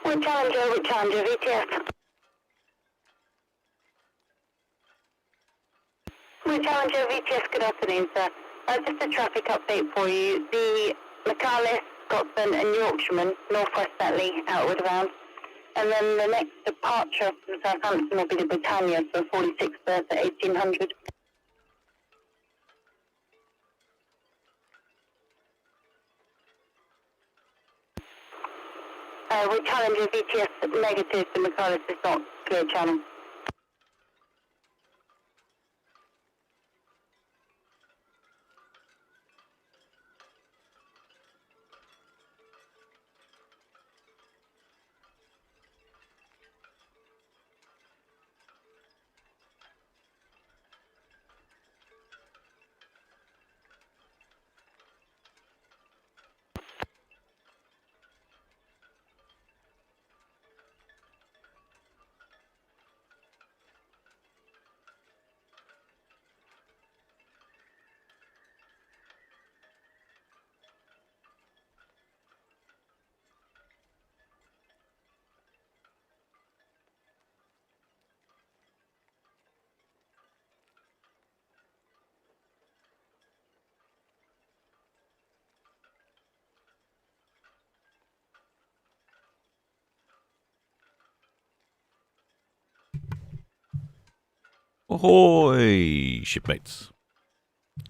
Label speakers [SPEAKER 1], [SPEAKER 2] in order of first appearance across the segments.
[SPEAKER 1] With Challenger, VTS. With Challenger, VTS, good afternoon, sir. Just a traffic update for you. The McAuliffe, Scotsman and Yorkshireman, Northwest Netley, outward bound. And then the next departure from Southampton will be the Britannia for 46 berth at 1800. With Challenger, VTS negative, the McAuliffe is not clear channel.
[SPEAKER 2] Ahoy, shipmates.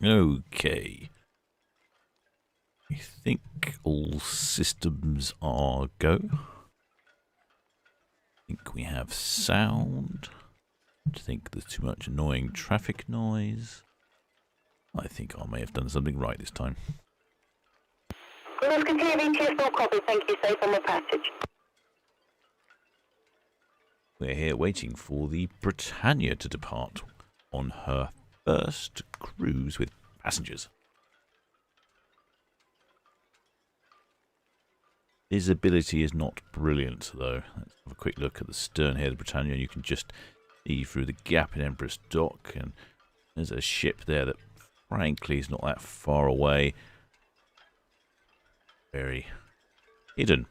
[SPEAKER 2] Okay. I think all systems are go. I think we have sound. I think there's too much annoying traffic noise. I think I may have done something right this time.
[SPEAKER 1] Let's continue VTS, all copy. Thank you, safe on the passage.
[SPEAKER 2] We're here waiting for the Britannia to depart on her first cruise with passengers. Visibility is not brilliant though. Let's have a quick look at the stern here of the Britannia. You can just see through the gap in Empress Dock, and there's a ship there that frankly is not that far away. Very hidden.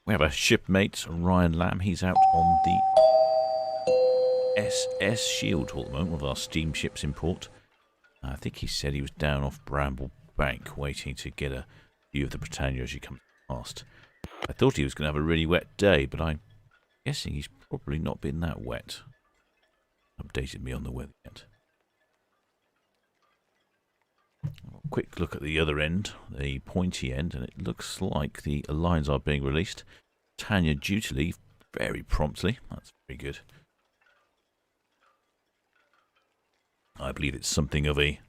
[SPEAKER 2] We have a shipmate, Ryan Lamb. He's out on the SS Shield at the moment, one of our steamships in port. I think he said he was down off Bramble Bank waiting to get a view of the Britannia as she comes past. I thought he was going to have a really wet day, but I'm guessing he's probably not been that wet. Updated me on the weather yet. A quick look at the other end, the pointy end, and it looks like the lines are being released. Britannia due to leave very promptly. That's very good. I believe it's something of a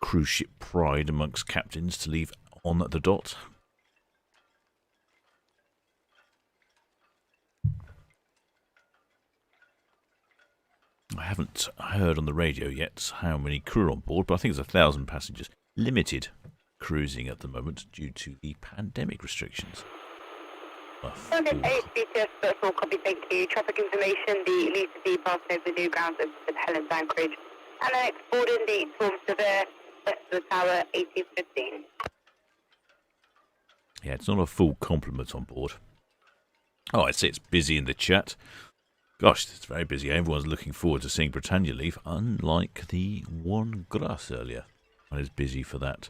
[SPEAKER 2] cruise ship pride amongst captains to leave on at the dot. I haven't heard on the radio yet how many crew are on board, but I think there's 1,000 passengers. Limited cruising at the moment due to the pandemic restrictions.
[SPEAKER 1] Okay, VTS, that's all copy, thank you. Traffic information, the Elisa D passing over the new grounds of St Helens Anchorage. And then boarding the Storm Severe, west of the tower, 1815.
[SPEAKER 2] Yeah, it's not a full complement on board. Oh, I'd say it's busy in the chat. Gosh, it's very busy. Everyone's looking forward to seeing Britannia leave, unlike the One Grass earlier. I was busy for that.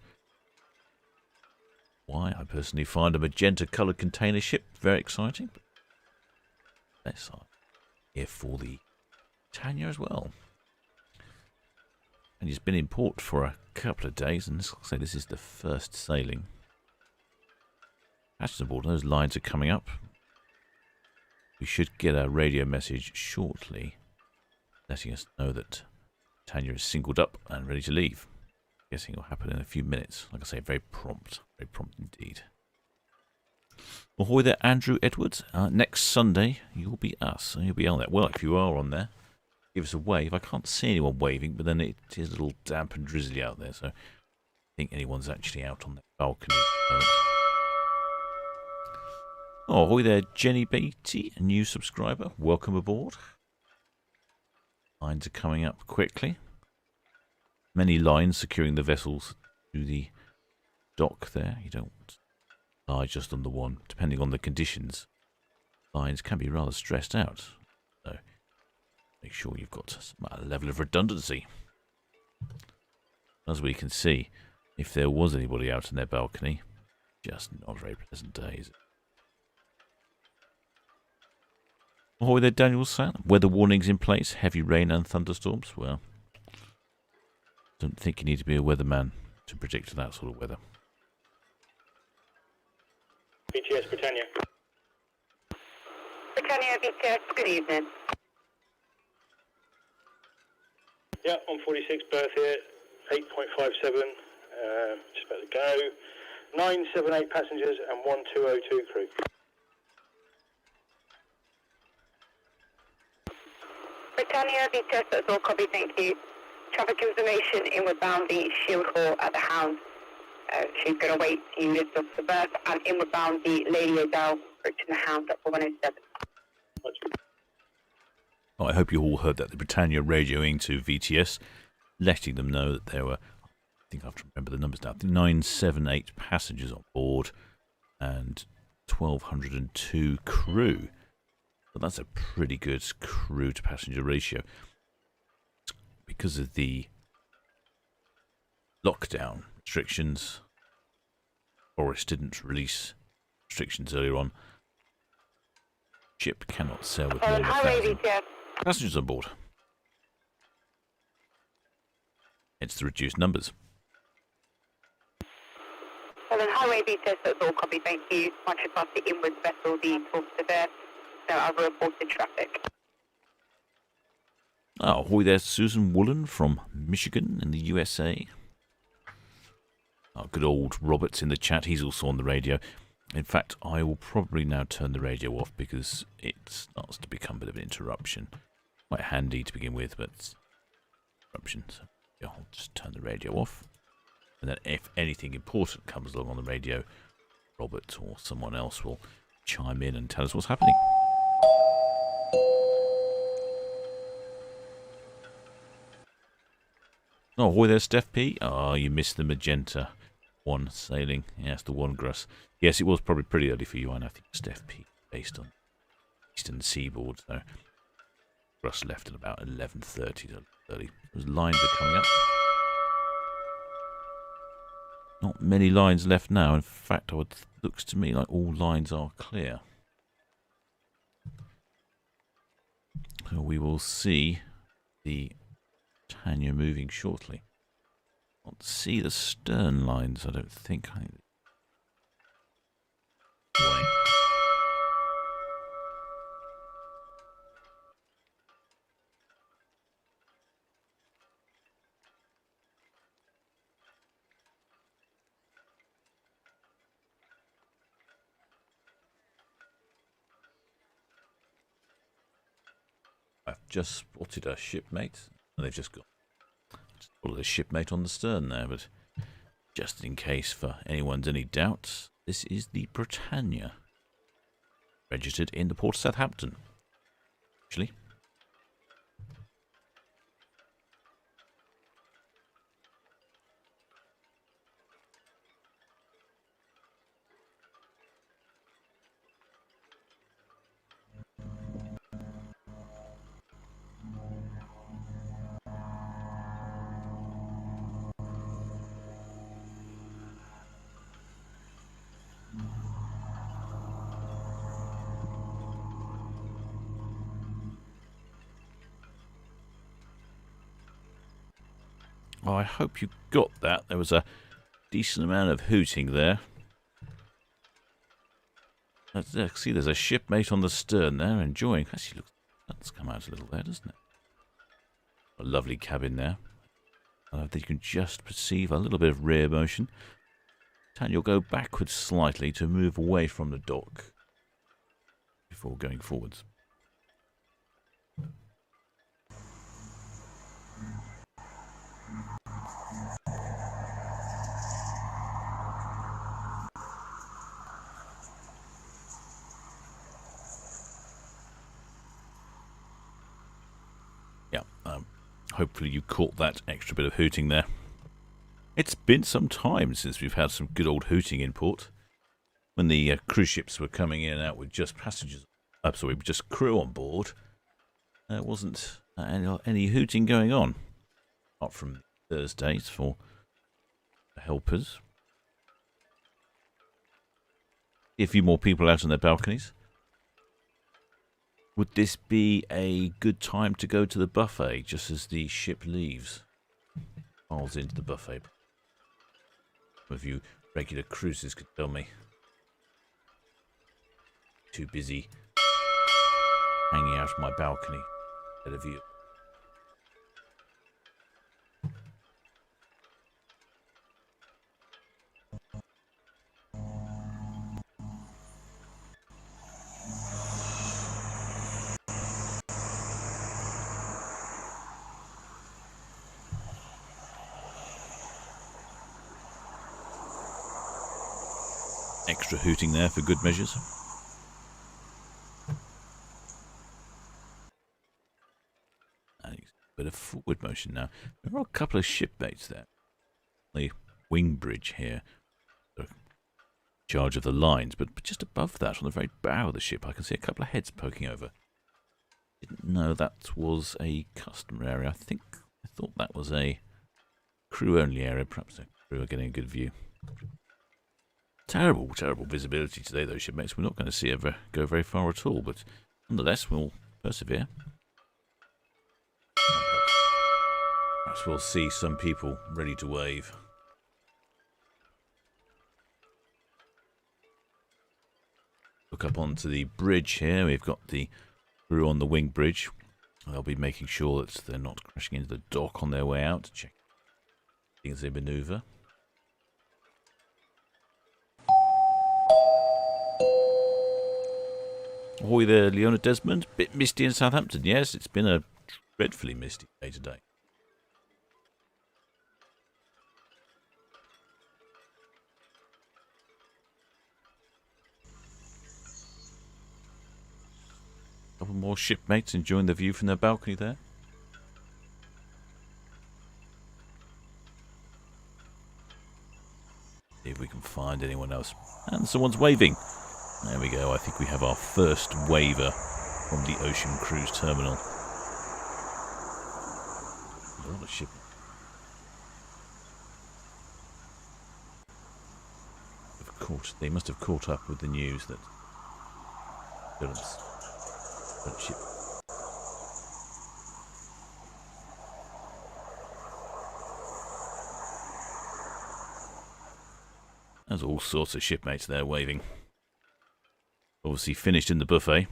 [SPEAKER 2] Why? I personally find a magenta-coloured container ship very exciting. Yes, I'm here for the Britannia as well. And he's been in port for a couple of days, and this is the first sailing. Passengers aboard, those lines are coming up. We should get a radio message shortly letting us know that Tanya is singled up and ready to leave. Guessing it will happen in a few minutes. Like I say, very prompt indeed. Ahoy there, Andrew Edwards. Next Sunday, you'll be us. You'll be on there. Well, if you are on there, give us a wave. I can't see anyone waving, but then it is a little damp and drizzly out there, so I think anyone's actually out on the balcony. Oh, ahoy there, Jenny Beatty, a new subscriber. Welcome aboard. Lines are coming up quickly. many lines securing the vessels to the dock there. You don't rely just on the one. Depending on the conditions, lines can be rather stressed out. So make sure you've got some level of redundancy. As we can see, if there was anybody out on their balcony, just not a very pleasant day, is it? Ahoy there, Daniel Sat. Weather warnings in place, heavy rain and thunderstorms. Well, don't think you need to be a weatherman to predict that sort of weather.
[SPEAKER 3] BTS Britannia.
[SPEAKER 1] Britannia, VTS, good evening.
[SPEAKER 3] Yeah, 146 berth here, 8.57, just about to go. 978 passengers and 1202 crew.
[SPEAKER 1] Britannia, VTS, that's all copy, thank you. Traffic information inward bound the Shield Hall at the Hound. She's going to wait to lift off the berth, and inward bound the Lady Odell approaching the Hound at 107.
[SPEAKER 2] Oh, I hope you all heard that. The Britannia radioing to VTS, letting them know that there were, I think I have to remember the numbers now, 978 passengers on board and 1,202 crew. But that's a pretty good crew to passenger ratio. Because of the lockdown restrictions, Boris didn't release restrictions earlier on. Ship cannot sail with more than 1,000 passengers on board. It's the reduced numbers.
[SPEAKER 1] Well, then highway VTS, that's all copy, thank you. Once you pass the inwards vessel, the talk to there, no other reported traffic.
[SPEAKER 2] Oh, ahoy there, Susan Woolen from Michigan in the USA. Oh, good old Robert's in the chat. He's also on the radio. In fact, I will probably now turn the radio off because it starts to become a bit of an interruption. Quite handy to begin with, but it's interruption. So yeah, I'll just turn the radio off. And then if anything important comes along on the radio, Robert or someone else will chime in and tell us what's happening. Oh, ahoy there, Steph P. Oh, you missed the magenta one sailing. Yes, the Wanderers. Yes, it was probably pretty early for you, and I think Steph P. based on Eastern Seaboard. So Russ left at about 11:30. So early. Those lines are coming up. Not many lines left now. In fact, it looks to me like all lines are clear. So we will see the Britannia moving shortly. Can't see the stern lines, I don't think. I've just spotted a shipmate. They've just got a shipmate on the stern there, but just in case for anyone's any doubts, this is the Britannia, registered in the port of Southampton. Actually, oh, I hope you got that. There was a decent amount of hooting there. See, there's a shipmate on the stern there, enjoying. Actually, looks, that's come out a little there, doesn't it? A lovely cabin there. You can just perceive a little bit of rear motion. And you'll go backwards slightly to move away from the dock before going forwards. Yeah, hopefully you caught that extra bit of hooting there. It's been some time since we've had some good old hooting in port. When the cruise ships were coming in and out with just passengers, just crew on board, there wasn't any hooting going on, apart from Thursdays for the helpers. A few more people out on their balconies. Would this be a good time to go to the buffet just as the ship leaves? Miles into the buffet. Some of you regular cruisers could tell me. Too busy hanging out on my balcony at a view. Extra hooting there for good measures. A bit of forward motion now. There are a couple of shipmates there. The wing bridge here. They're in charge of the lines, but just above that, on the very bow of the ship, I can see a couple of heads poking over. Didn't know that was a customer area. I thought that was a crew-only area. Perhaps the crew are getting a good view. Terrible, terrible visibility today, though, shipmates. We're not going to see ever go very far at all, but nonetheless, we'll persevere. Perhaps we'll see some people ready to wave. Look up onto the bridge here. We've got the crew on the wing bridge. They'll be making sure that they're not crashing into the dock on their way out to check things they manoeuvre. Ahoy there, Leona Desmond. Bit misty in Southampton. Yes, it's been a dreadfully misty day today. A couple more shipmates enjoying the view from their balcony there. See if we can find anyone else. And someone's waving. There we go. I think we have our first waver from the Ocean Cruise Terminal. A lot of shipping. They must have caught up with the news that ship. There's all sorts of shipmates there waving. Obviously finished in the buffet.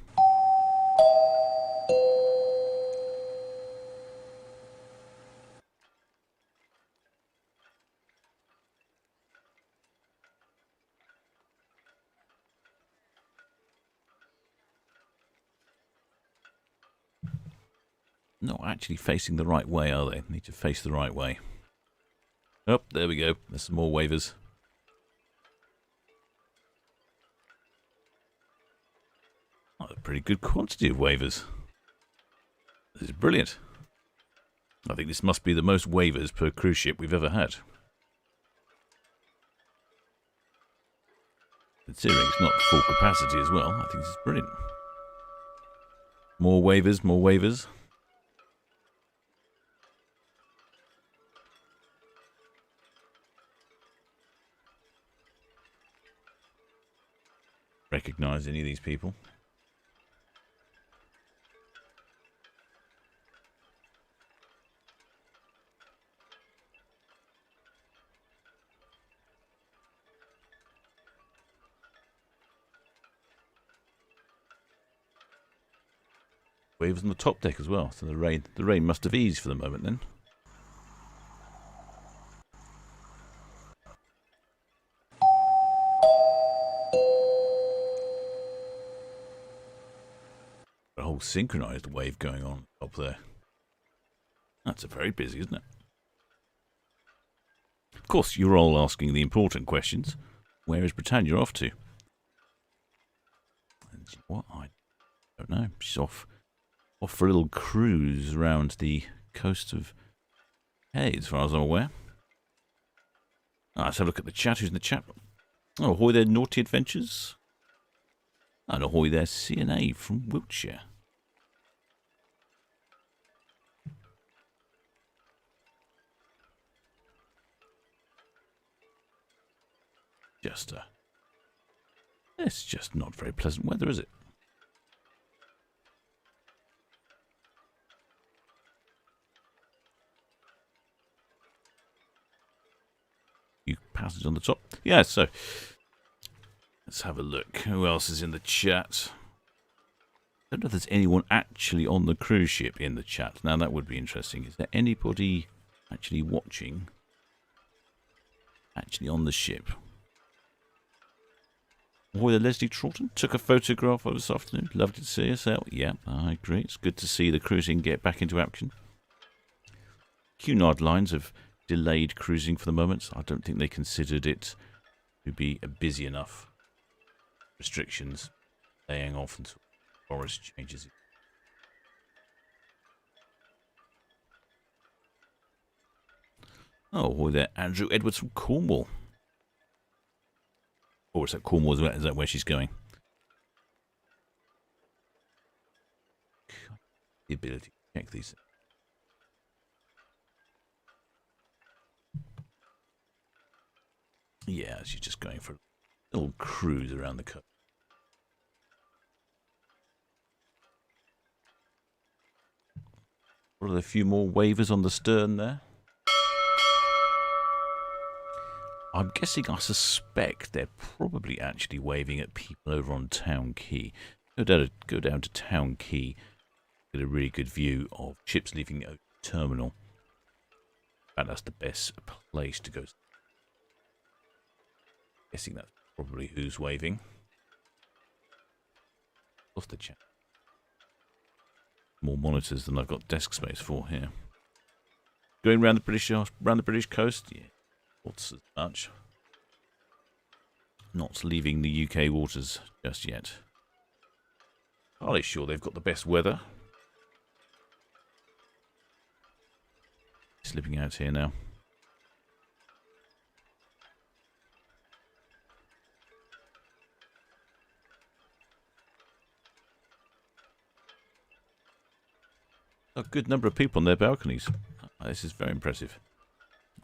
[SPEAKER 2] Not actually facing the right way, are they? Need to face the right way. Oh, there we go. There's some more wavers. Oh, a pretty good quantity of wavers. This is brilliant. I think this must be the most wavers per cruise ship we've ever had. Considering it's not full capacity as well, I think this is brilliant. More wavers, more wavers. Recognise any of these people? Waves on the top deck as well, so the rain must have eased for the moment then. A whole synchronised wave going on up there. That's a very busy, isn't it? Of course, you're all asking the important questions. Where is Britannia off to? And what? I don't know. She's off for a little cruise around the coast of Hay, as far as I'm aware. Let's have a look at the chat. Who's in the chat? Oh, ahoy there, Naughty Adventures. And ahoy there, CNA from Wiltshire. It's just not very pleasant weather, is it? You passage on the top. Yeah, so let's have a look. Who else is in the chat? I don't know if there's anyone actually on the cruise ship in the chat. Now, that would be interesting. Is there anybody actually watching? Actually on the ship? Ahoy there, Leslie Troughton. Took a photograph of this afternoon. Lovely to see us out. Yeah, I agree. It's good to see the cruising get back into action. Cunard Lines have delayed cruising for the moment. I don't think they considered it to be busy enough. Restrictions laying off until Boris changes it. Oh, boy there, Andrew Edwards from Cornwall. Or is that Cornwall? Is that where she's going? The ability to check these. Yeah, she's just going for a little cruise around the coast. What are there, a few more wavers on the stern there? I'm guessing, I suspect they're probably actually waving at people over on Town Quay. Go down to Town Quay, get a really good view of ships leaving the terminal. In fact, that's the best place to go. Guessing that's probably who's waving. Off the chat. More monitors than I've got desk space for here. Going around the British coast, yeah, what's as much. Not leaving the UK waters just yet. Hardly sure they've got the best weather. Slipping out here now. A good number of people on their balconies. This is very impressive.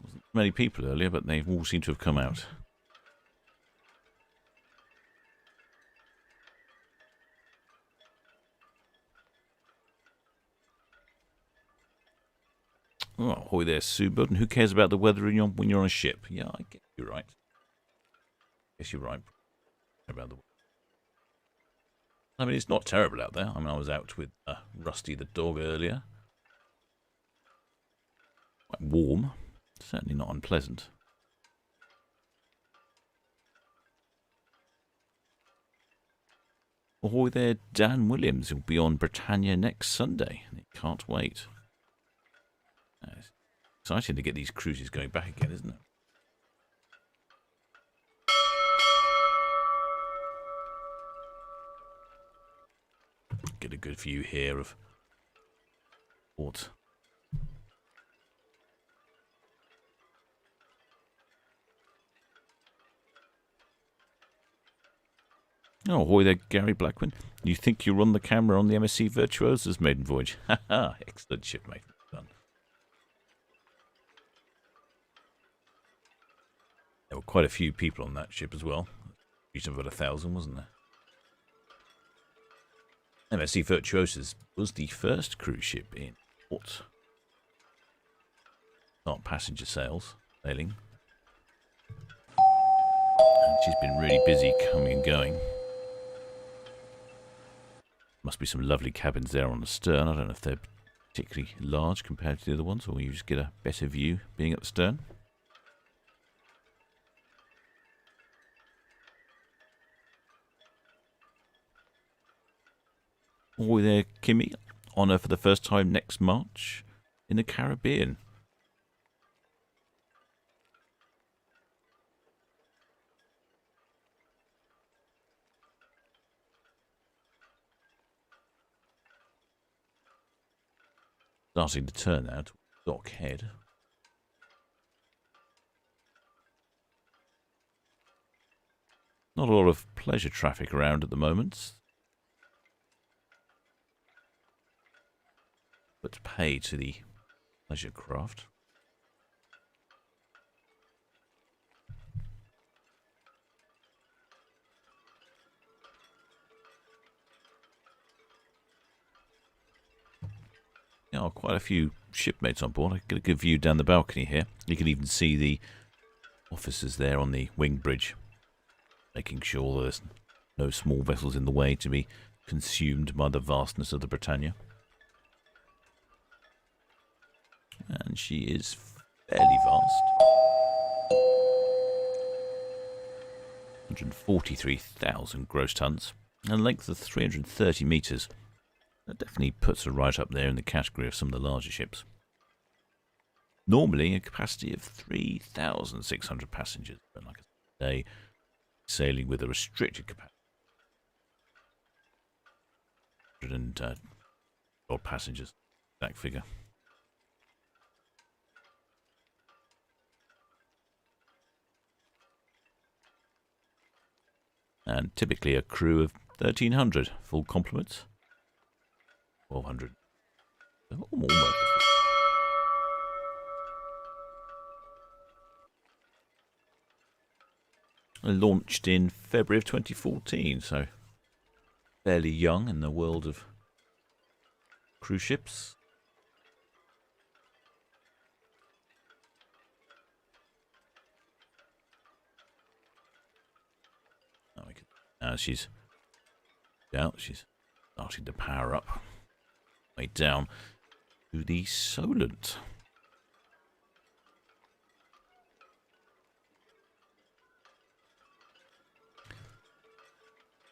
[SPEAKER 2] Wasn't many people earlier, but they all seem to have come out. Oh, ahoy there, Sue Burton. Who cares about the weather when you're on a ship? Yeah, I guess you're right. Guess you're right about the weather. I mean, it's not terrible out there. I mean, I was out with Rusty the dog earlier. Quite warm. Certainly not unpleasant. Ahoy there, Dan Williams. He'll be on Britannia next Sunday. Can't wait. It's exciting to get these cruises going back again, isn't it? Get a good view here of port. Oh, ahoy there, Gary Blackman. You think you're on the camera on the MSC Virtuosa's maiden voyage? Haha, excellent ship, mate. Done. There were quite a few people on that ship as well. Reached about 1,000, wasn't there? MSC Virtuosa's was the first cruise ship in port. Not passenger sailing. And she's been really busy coming and going. Must be some lovely cabins there on the stern. I don't know if they're particularly large compared to the other ones, or you just get a better view being at the stern. Oh, there, Kimmy. Honour for the first time next March in the Caribbean. Starting to turn now to Dockhead. Not a lot of pleasure traffic around at the moment. But pay to the pleasure craft. There are quite a few shipmates on board. I get a good view down the balcony here. You can even see the officers there on the wing bridge, making sure there's no small vessels in the way to be consumed by the vastness of the Britannia. And she is fairly vast. 143,000 gross tons and length of 330 metres. That definitely puts her right up there in the category of some of the larger ships. Normally a capacity of 3,600 passengers, but like I said, today, sailing with a restricted capacity. 100 odd passengers, exact figure. And typically a crew of 1,300, full complement. 1,200. Almost. Launched in February of 2014, so fairly young in the world of cruise ships. She's out. She's starting to power up. Way down to the Solent.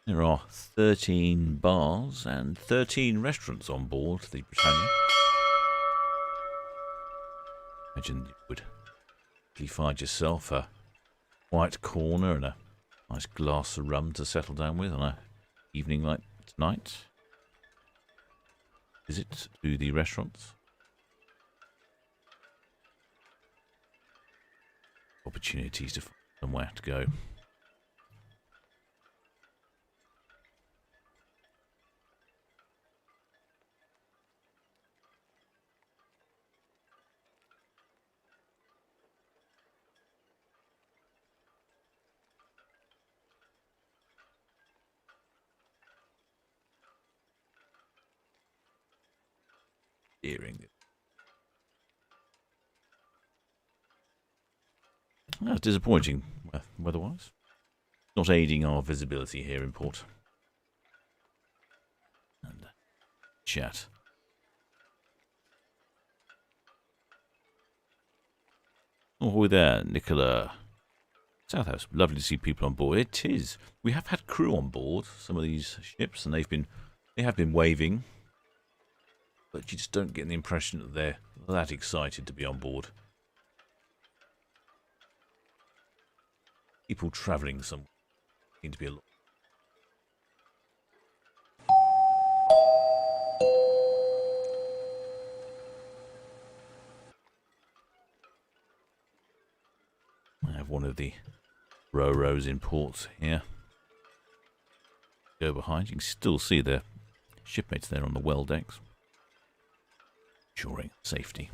[SPEAKER 2] There are 13 bars and 13 restaurants on board the Britannia. Imagine you would find yourself a white corner and a nice glass of rum to settle down with on an evening like tonight. Visit to the restaurants. Opportunities to find somewhere to go. Steering. That's disappointing weather-wise. Not aiding our visibility here in port. And chat. Oh, there, Nicola. Southhouse. Lovely to see people on board. It is. We have had crew on board some of these ships, and they have been waving. But you just don't get the impression that they're that excited to be on board. People travelling somewhere seem to be a lot. I have one of the ro-ros in port here. Go behind, you can still see their shipmates there on the well decks. Ensuring safety.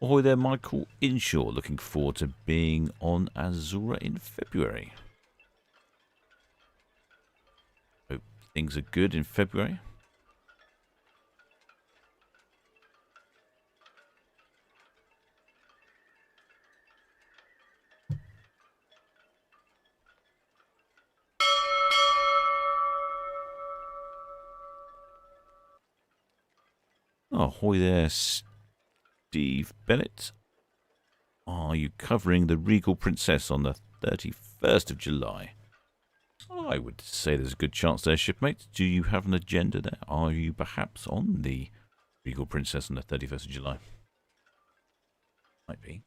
[SPEAKER 2] Ahoy there, Michael Inshaw. Looking forward to being on Azura in February. Hope things are good in February. Ahoy there, Steve Bennett. Are you covering the Regal Princess on the 31st of July? I would say there's a good chance there, shipmate. Do you have an agenda there? Are you perhaps on the Regal Princess on the 31st of July? Might be.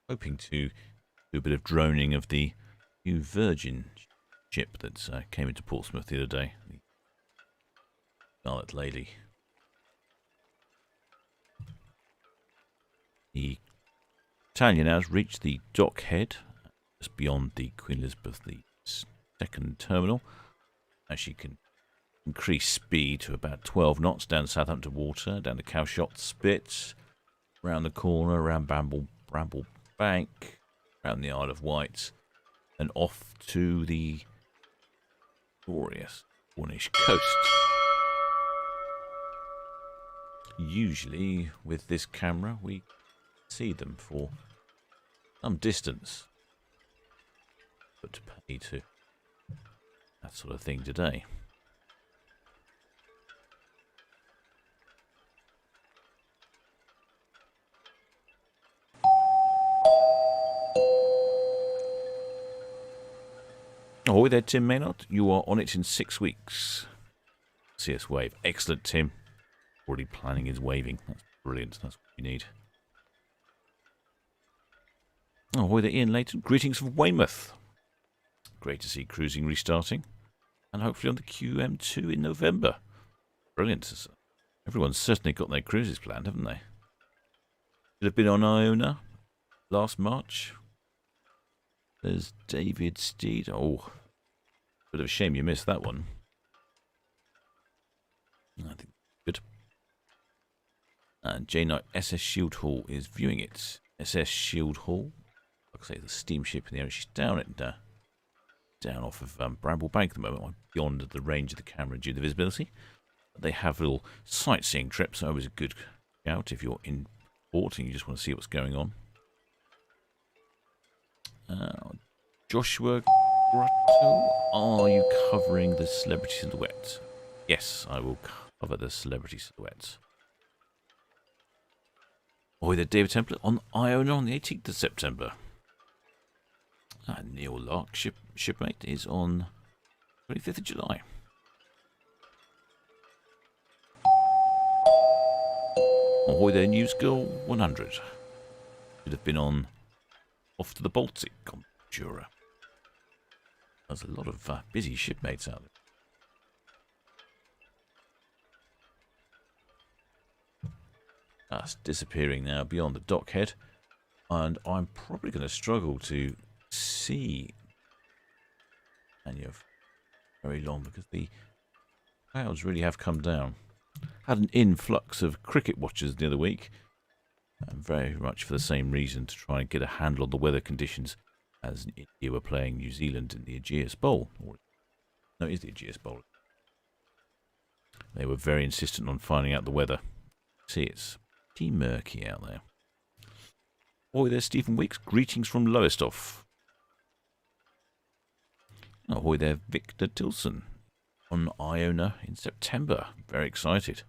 [SPEAKER 2] Hoping to do a bit of droning of the new Virgin ship that came into Portsmouth the other day. The Scarlet Lady. The Britannia now has reached the dock head, just beyond the Queen Elizabeth II terminal, as she can increase speed to about 12 knots down Southampton Water, down the Cowshot Spit, round the corner, around Bramble Bank, around the Isle of Wight, and off to the glorious Cornish coast. Usually, with this camera, we see them for some distance, but to pay to that sort of thing today. Ahoy there, Tim Maynard. You are on it in 6 weeks. CS Wave. Excellent, Tim. Already planning his waving. That's brilliant. That's what you need. Ahoy there, Ian Leighton. Greetings from Weymouth. Great to see cruising restarting. And hopefully on the QM2 in November. Brilliant. Everyone's certainly got their cruises planned, haven't they? Should have been on Iona last March. There's David Steed. Oh, bit of a shame you missed that one. I think good. And J Knight SS Shield Hall is viewing it. SS Shield Hall, like I say, the steamship in the area. She's down off of Bramble Bank at the moment, beyond the range of the camera due to the visibility. They have little sightseeing trips. Always a good out if you're in port and you just want to see what's going on. Joshua Grotto, are you covering the Celebrity Silhouette? Yes, I will cover the Celebrity Silhouette. Ahoy there, David Templar, on Iona on the 18th of September. Neil Lark, shipmate, is on 25th of July. Ahoy there, News Girl 100. Should have been on off to the Baltic on Jura. There's a lot of busy shipmates out there. That's disappearing now beyond the dockhead, and I'm probably going to struggle to see any of very long because the clouds really have come down. Had an influx of cricket watchers the other week, and very much for the same reason, to try and get a handle on the weather conditions, as India were playing New Zealand in the Aegeus Bowl. No, it is the Aegeus Bowl. They were very insistent on finding out the weather. See, it's pretty murky out there. Ahoy there, Stephen Weeks. Greetings from Lowestoft. Ahoy there, Victor Tilson. On Iona in September. Very excited.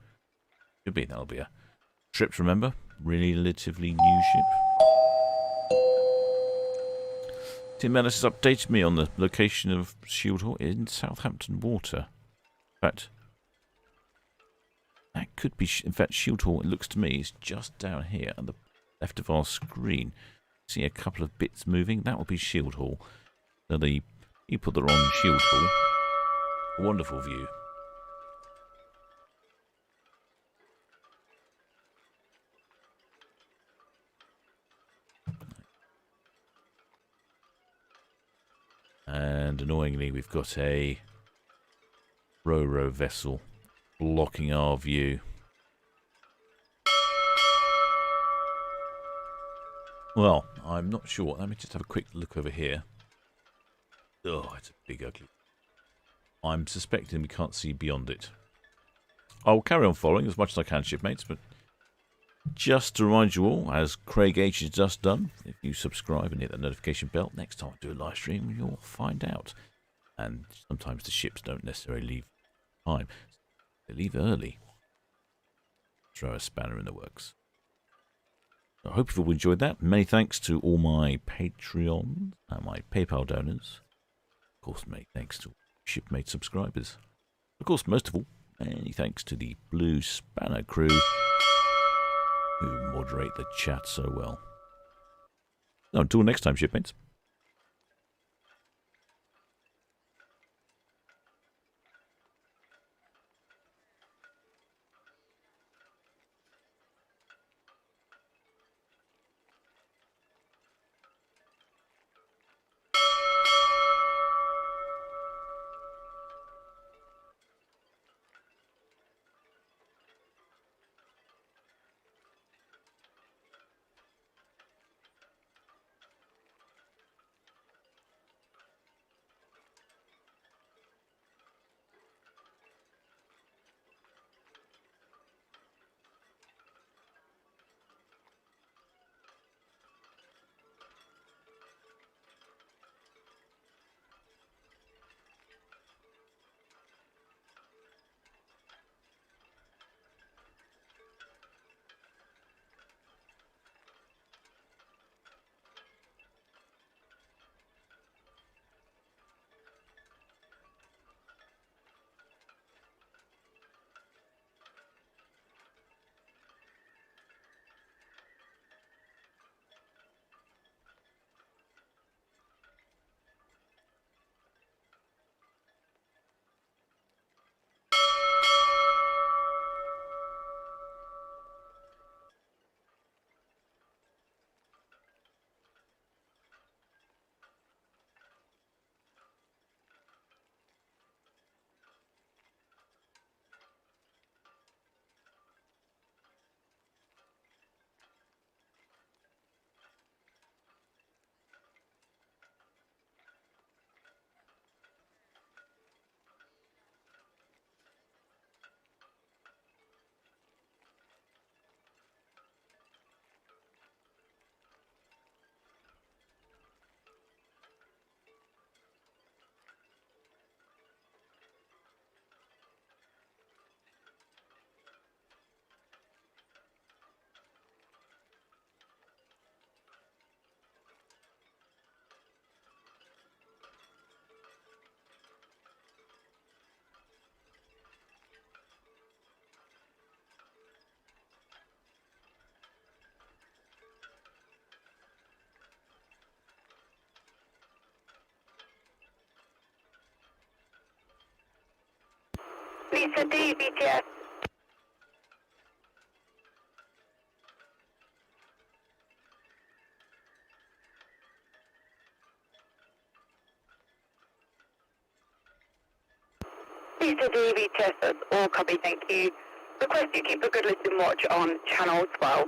[SPEAKER 2] That'll be a trip to remember. Relatively new ship. Tim Ellis has updated me on the location of Shield Hall in Southampton Water. In fact, that could be. In fact, Shield Hall, it looks to me, is just down here at the left of our screen. See a couple of bits moving. That will be Shield Hall. So the people that are on Shield Hall, a wonderful view. And annoyingly, we've got a ro-ro vessel blocking our view. Well, I'm not sure. Let me just have a quick look over here. Oh, it's a big ugly. I'm suspecting we can't see beyond it. I'll carry on following as much as I can, shipmates, but just to remind you all, as Craig H has just done, if you subscribe and hit that notification bell, next time I do a live stream, you'll find out. And sometimes the ships don't necessarily leave time. They leave early. Throw a spanner in the works. I hope you've all enjoyed that. Many thanks to all my Patreons and my PayPal donors. Of course, many thanks to shipmate subscribers. Of course, most of all, many thanks to the Blue Spanner crew who moderate the chat so well. So, until next time, shipmates.
[SPEAKER 1] Lisa D, VTS. Lisa D, VTS, that's all copy, thank you. Request you keep a good listening watch on channel 12.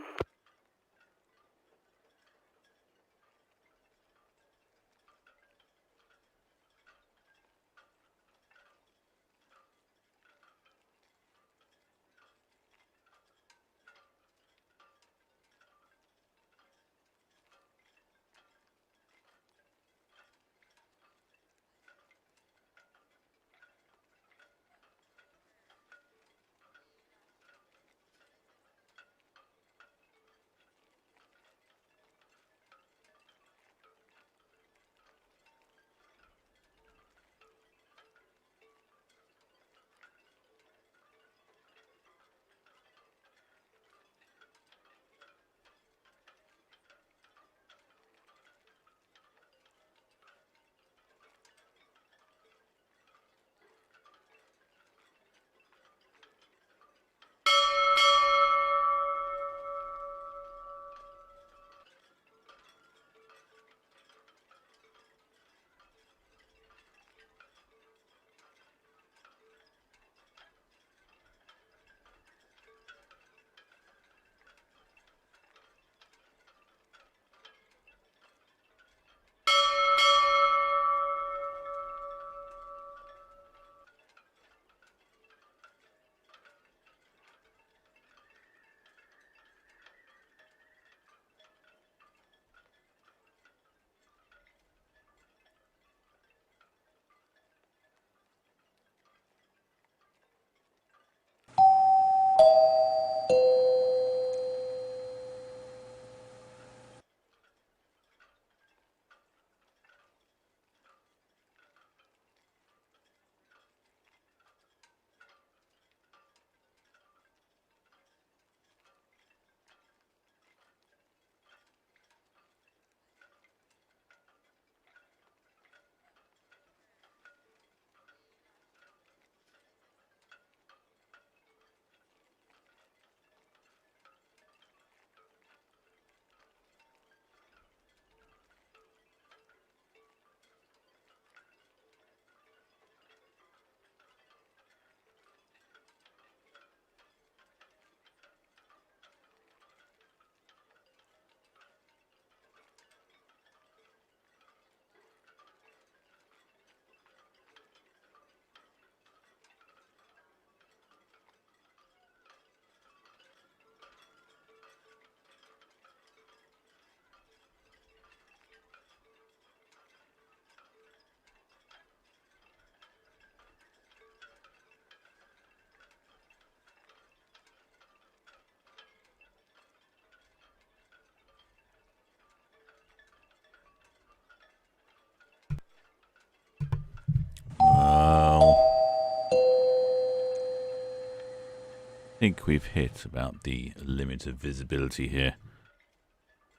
[SPEAKER 2] I think we've hit about the limit of visibility here.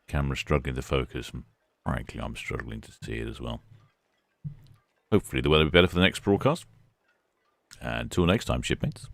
[SPEAKER 2] Camera struggling to focus, and frankly, I'm struggling to see it as well. Hopefully the weather will be better for the next broadcast. And until next time, shipmates.